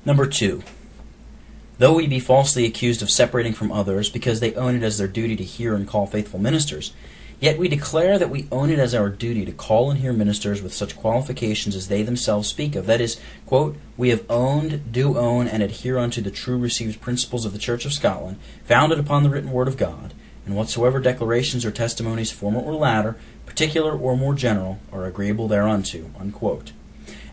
Number 2. Though we be falsely accused of separating from others because they own it as their duty to hear and call faithful ministers, yet we declare that we own it as our duty to call and hear ministers with such qualifications as they themselves speak of. That is, quote, we have owned, do own, and adhere unto the true received principles of the Church of Scotland, founded upon the written word of God, and whatsoever declarations or testimonies, former or latter, particular or more general, are agreeable thereunto, unquote.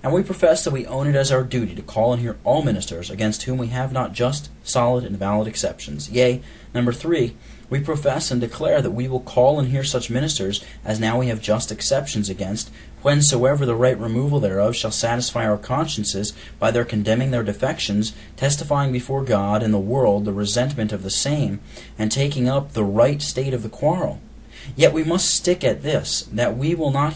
And we profess that we own it as our duty to call and hear all ministers against whom we have not just, solid, and valid exceptions. Yea, number 3, we profess and declare that we will call and hear such ministers as now we have just exceptions against, whensoever the right removal thereof shall satisfy our consciences by their condemning their defections, testifying before God and the world the resentment of the same, and taking up the right state of the quarrel. Yet we must stick at this, that we will not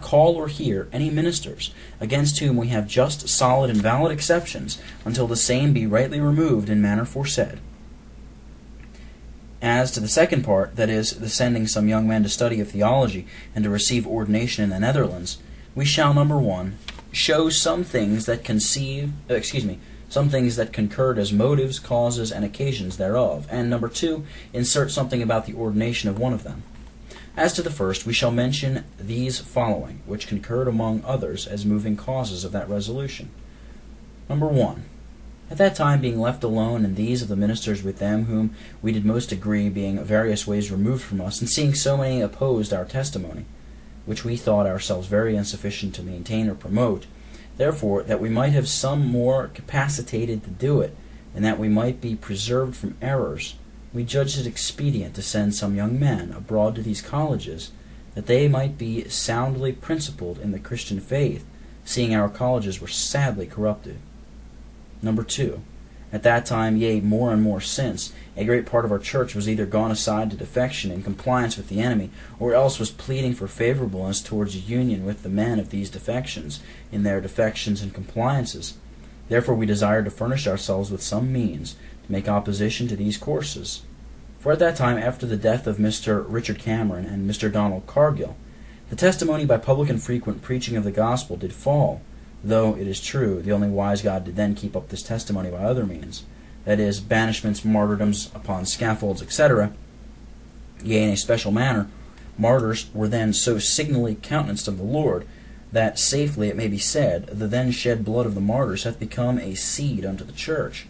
call or hear any ministers against whom we have just, solid, and valid exceptions until the same be rightly removed in manner foresaid. As to the second part, that is, the sending some young men to study of theology and to receive ordination in the Netherlands, we shall, number 1, show some things that concurred as motives, causes, and occasions thereof, and number 2, insert something about the ordination of one of them. As to the first, we shall mention these following, which concurred among others as moving causes of that resolution. Number 1. At that time being left alone, and these of the ministers with them whom we did most agree being various ways removed from us, and seeing so many opposed our testimony, which we thought ourselves very insufficient to maintain or promote, therefore, that we might have some more capacitated to do it, and that we might be preserved from errors, we judged it expedient to send some young men abroad to these colleges, that they might be soundly principled in the Christian faith, seeing our colleges were sadly corrupted. Number 2. At that time, yea, more and more since, a great part of our church was either gone aside to defection in compliance with the enemy, or else was pleading for favorableness towards union with the men of these defections in their defections and compliances. Therefore we desired to furnish ourselves with some means to make opposition to these courses. For at that time, after the death of Mr. Richard Cameron and Mr. Donald Cargill, the testimony by public and frequent preaching of the gospel did fall, though, it is true, the only wise God did then keep up this testimony by other means, that is, banishments, martyrdoms upon scaffolds, etc. Yea, in a special manner, martyrs were then so signally countenanced of the Lord, that safely it may be said, the then shed blood of the martyrs hath become a seed unto the church.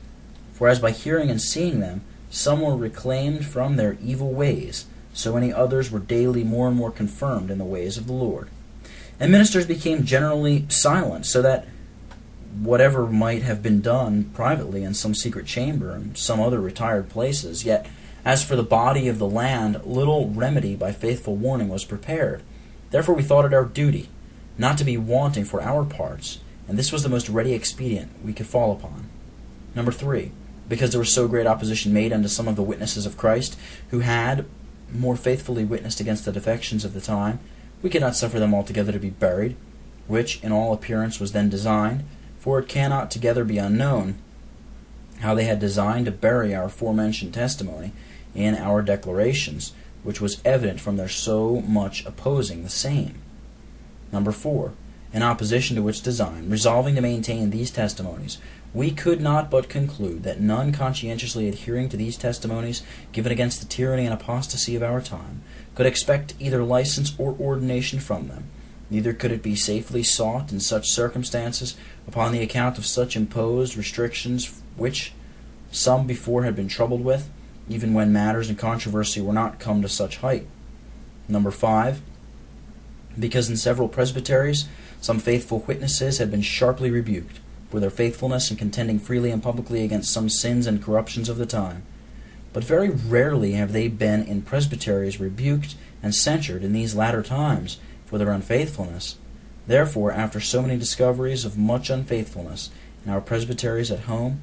For as by hearing and seeing them, some were reclaimed from their evil ways, so many others were daily more and more confirmed in the ways of the Lord. And ministers became generally silent, so that whatever might have been done privately in some secret chamber and some other retired places, yet as for the body of the land, little remedy by faithful warning was prepared. Therefore we thought it our duty not to be wanting for our parts, and this was the most ready expedient we could fall upon. Number 3. Because there was so great opposition made unto some of the witnesses of Christ, who had more faithfully witnessed against the defections of the time, we could not suffer them altogether to be buried, which in all appearance was then designed, for it cannot together be unknown how they had designed to bury our aforementioned testimony in our declarations, which was evident from their so much opposing the same. Number 4. In opposition to which design, resolving to maintain these testimonies, we could not but conclude that none conscientiously adhering to these testimonies, given against the tyranny and apostasy of our time, could expect either license or ordination from them, neither could it be safely sought in such circumstances, upon the account of such imposed restrictions which some before had been troubled with, even when matters in controversy were not come to such height. Number 5. Because in several presbyteries some faithful witnesses had been sharply rebuked for their faithfulness in contending freely and publicly against some sins and corruptions of the time. But very rarely have they been in presbyteries rebuked and censured in these latter times for their unfaithfulness. Therefore, after so many discoveries of much unfaithfulness in our presbyteries at home,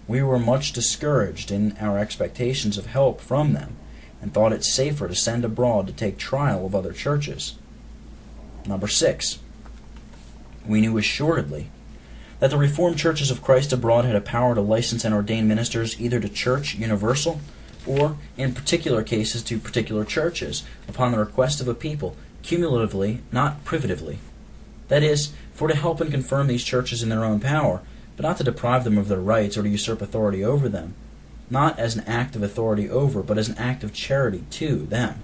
we were much discouraged in our expectations of help from them, and thought it safer to send abroad to take trial of other churches. Number 6. We knew assuredly that the Reformed churches of Christ abroad had a power to license and ordain ministers either to church universal, or, in particular cases, to particular churches, upon the request of a people, cumulatively, not privatively. That is, for to help and confirm these churches in their own power, but not to deprive them of their rights or to usurp authority over them, not as an act of authority over, but as an act of charity to them.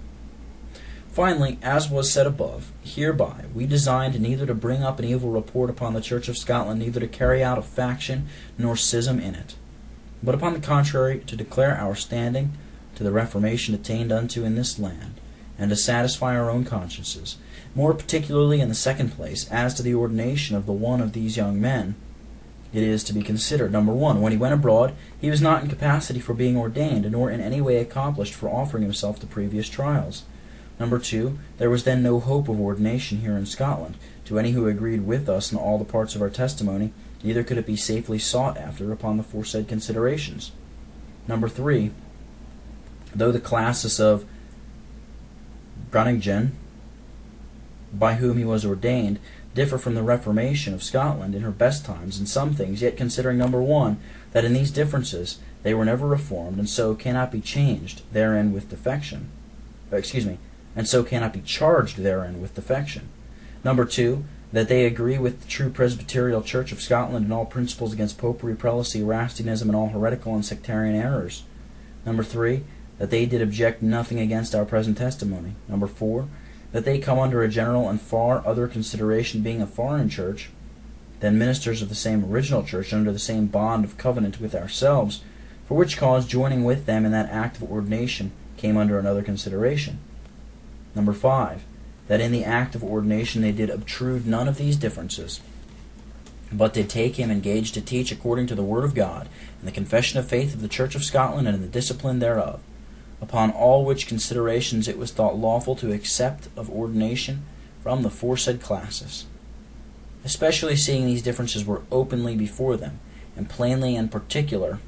Finally, as was said above, hereby we designed neither to bring up an evil report upon the Church of Scotland, neither to carry out a faction nor schism in it, but upon the contrary to declare our standing to the Reformation attained unto in this land, and to satisfy our own consciences, more particularly in the second place, as to the ordination of the one of these young men. It is to be considered, number 1, when he went abroad, he was not in capacity for being ordained, nor in any way accomplished for offering himself to previous trials. Number 2, there was then no hope of ordination here in Scotland, to any who agreed with us in all the parts of our testimony, neither could it be safely sought after upon the foresaid considerations. Number 3, though the classis of Groningen, by whom he was ordained, differ from the Reformation of Scotland in her best times in some things, yet considering, number 1, that in these differences they were never reformed, and so cannot be changed therein with defection. And so cannot be charged therein with defection. Number 2, that they agree with the true Presbyterial Church of Scotland in all principles against popery, prelacy, Erastianism, and all heretical and sectarian errors. Number 3, that they did object nothing against our present testimony. Number 4, that they come under a general and far other consideration, being a foreign church, than ministers of the same original church under the same bond of covenant with ourselves, for which cause joining with them in that act of ordination came under another consideration. Number 5, that in the act of ordination they did obtrude none of these differences, but did take him engaged to teach according to the word of God, and the confession of faith of the Church of Scotland, and in the discipline thereof. Upon all which considerations it was thought lawful to accept of ordination from the foresaid classes, especially seeing these differences were openly before them, and plainly and particularly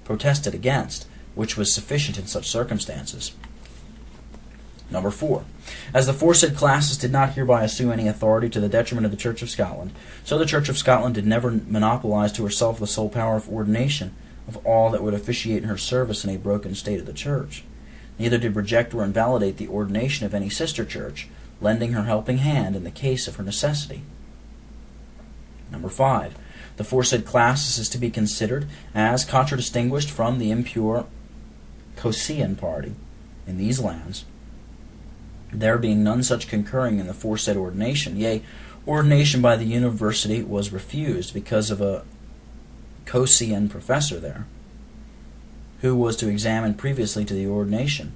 protested against, which was sufficient in such circumstances. Number 4, as the foresaid classes did not hereby assume any authority to the detriment of the Church of Scotland, so the Church of Scotland did never monopolize to herself the sole power of ordination of all that would officiate in her service in a broken state of the Church. Neither did reject or invalidate the ordination of any sister church, lending her helping hand in the case of her necessity. Number 5, the foresaid classes is to be considered as contradistinguished from the impure Cosean party in these lands, there being none such concurring in the foresaid ordination. Yea, ordination by the university was refused because of a Cosean professor there, who was to examine previously to the ordination,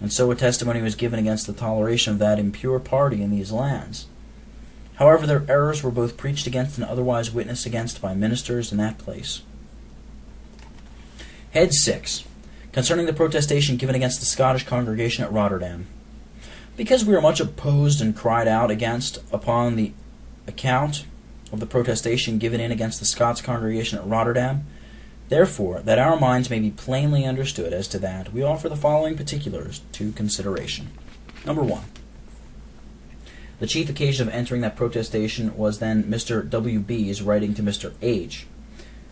and so a testimony was given against the toleration of that impure party in these lands. However, their errors were both preached against and otherwise witnessed against by ministers in that place. Head 6, concerning the protestation given against the Scottish congregation at Rotterdam. Because we are much opposed and cried out against upon the account of the protestation given in against the Scots congregation at Rotterdam, therefore, that our minds may be plainly understood as to that, we offer the following particulars to consideration. Number 1, the chief occasion of entering that protestation was then Mr. W. B.'s writing to Mr. H.,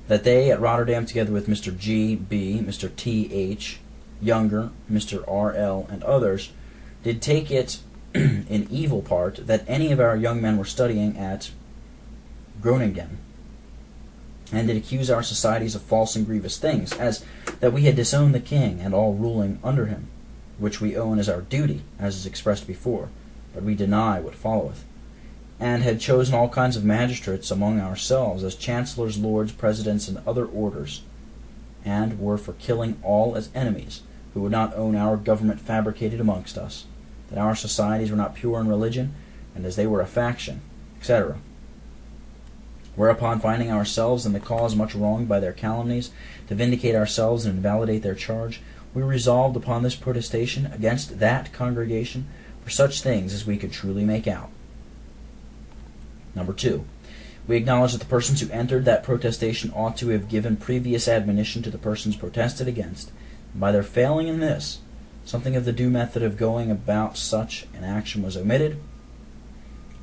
that they at Rotterdam, together with Mr. G. B., Mr. T. H., Younger, Mr. R. L., and others, did take it in evil part that any of our young men were studying at Groningen, and did accuse our societies of false and grievous things, as that we had disowned the king and all ruling under him, which we own as our duty, as is expressed before, but we deny what followeth, and had chosen all kinds of magistrates among ourselves as chancellors, lords, presidents, and other orders, and were for killing all as enemies, who would not own our government fabricated amongst us, that our societies were not pure in religion, and as they were a faction, etc. Whereupon, finding ourselves in the cause much wronged by their calumnies, to vindicate ourselves and invalidate their charge, we resolved upon this protestation against that congregation for such things as we could truly make out. Number 2, we acknowledge that the persons who entered that protestation ought to have given previous admonition to the persons protested against, and by their failing in this, something of the due method of going about such an action was omitted.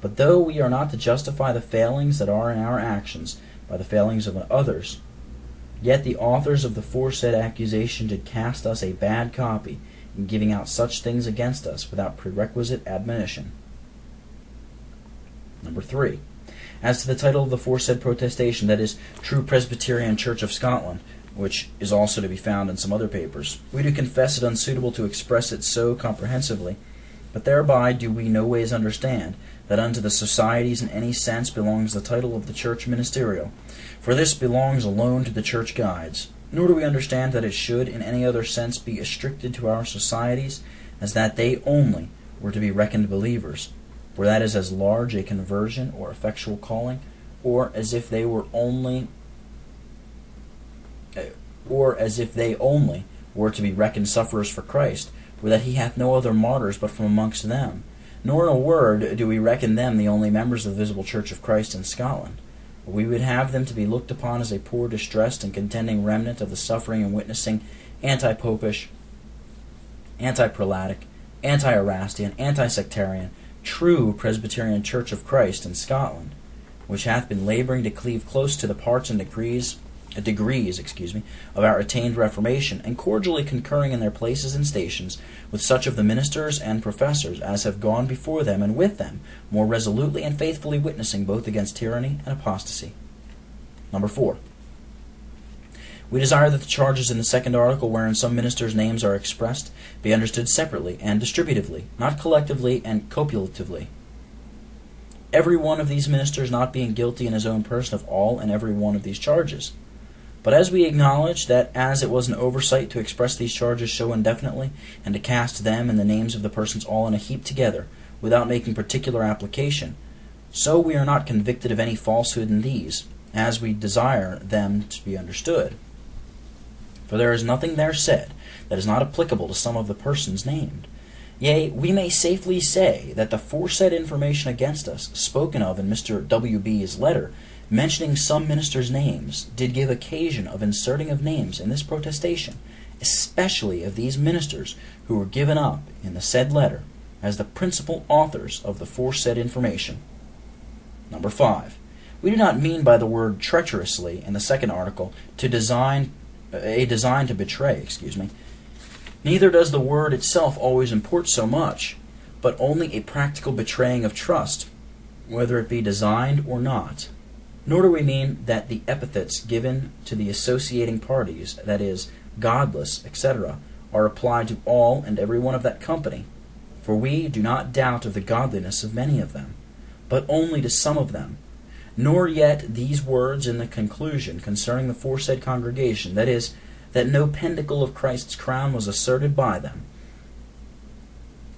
But though we are not to justify the failings that are in our actions by the failings of others, yet the authors of the foresaid accusation did cast us a bad copy in giving out such things against us without prerequisite admonition. Number 3, As to the title of the foresaid protestation, that is, True Presbyterian Church of Scotland, which is also to be found in some other papers, we do confess it unsuitable to express it so comprehensively, but thereby do we no ways understand that unto the societies in any sense belongs the title of the church ministerial, for this belongs alone to the church guides. Nor do we understand that it should in any other sense be restricted to our societies, as that they only were to be reckoned believers, for that is as large a conversion or effectual calling, or as if they only were to be reckoned sufferers for Christ, for that he hath no other martyrs but from amongst them. Nor in a word do we reckon them the only members of the visible church of Christ in Scotland. But we would have them to be looked upon as a poor, distressed, and contending remnant of the suffering and witnessing anti-popish, anti-prelatic, anti-Erastian, anti-sectarian, true Presbyterian Church of Christ in Scotland, which hath been laboring to cleave close to the parts and degrees of our attained Reformation, and cordially concurring in their places and stations with such of the ministers and professors as have gone before them, and with them more resolutely and faithfully witnessing both against tyranny and apostasy. Number 4. We desire that the charges in the second article, wherein some ministers' names are expressed, be understood separately and distributively, not collectively and copulatively. Every one of these ministers not being guilty in his own person of all and every one of these charges. But as we acknowledge that as it was an oversight to express these charges so indefinitely, and to cast them and the names of the persons all in a heap together, without making particular application, so we are not convicted of any falsehood in these, as we desire them to be understood. For there is nothing there said that is not applicable to some of the persons named. Yea, we may safely say that the foresaid information against us, spoken of in Mr. W.B.'s letter, mentioning some ministers' names, did give occasion of inserting of names in this protestation, especially of these ministers who were given up in the said letter as the principal authors of the foresaid information. Number 5. We do not mean by the word treacherously in the second article a design to betray, Neither does the word itself always import so much, but only a practical betraying of trust, whether it be designed or not. Nor do we mean that the epithets given to the associating parties, that is, godless, etc., are applied to all and every one of that company, for we do not doubt of the godliness of many of them, but only to some of them. Nor yet these words in the conclusion concerning the foresaid congregation, that is, that no pentacle of Christ's crown was asserted by them,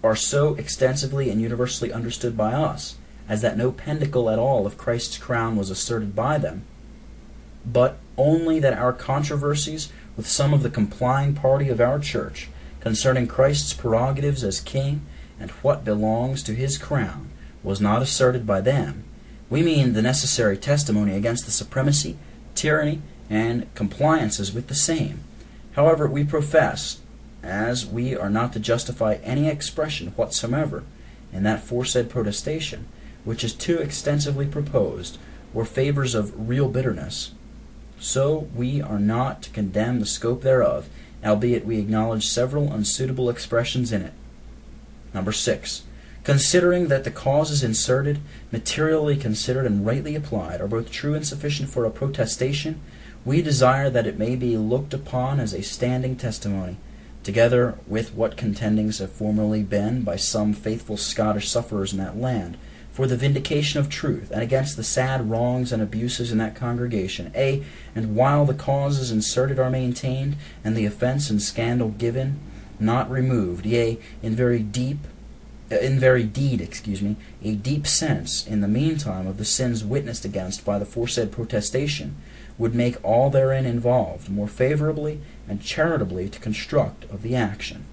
are so extensively and universally understood by us, as that no pentacle at all of Christ's crown was asserted by them, but only that our controversies with some of the complying party of our church concerning Christ's prerogatives as king and what belongs to his crown was not asserted by them. We mean the necessary testimony against the supremacy, tyranny, and compliances with the same. However, we profess, as we are not to justify any expression whatsoever in that foresaid protestation, which is too extensively proposed, or favours of real bitterness, so we are not to condemn the scope thereof, albeit we acknowledge several unsuitable expressions in it. Number 6. Considering that the causes inserted, materially considered and rightly applied, are both true and sufficient for a protestation, we desire that it may be looked upon as a standing testimony, together with what contendings have formerly been by some faithful Scottish sufferers in that land, for the vindication of truth, and against the sad wrongs and abuses in that congregation, and while the causes inserted are maintained, and the offence and scandal given, not removed, yea, in very deed, a deep sense in the meantime of the sins witnessed against by the foresaid protestation, would make all therein involved more favorably and charitably to construct of the action.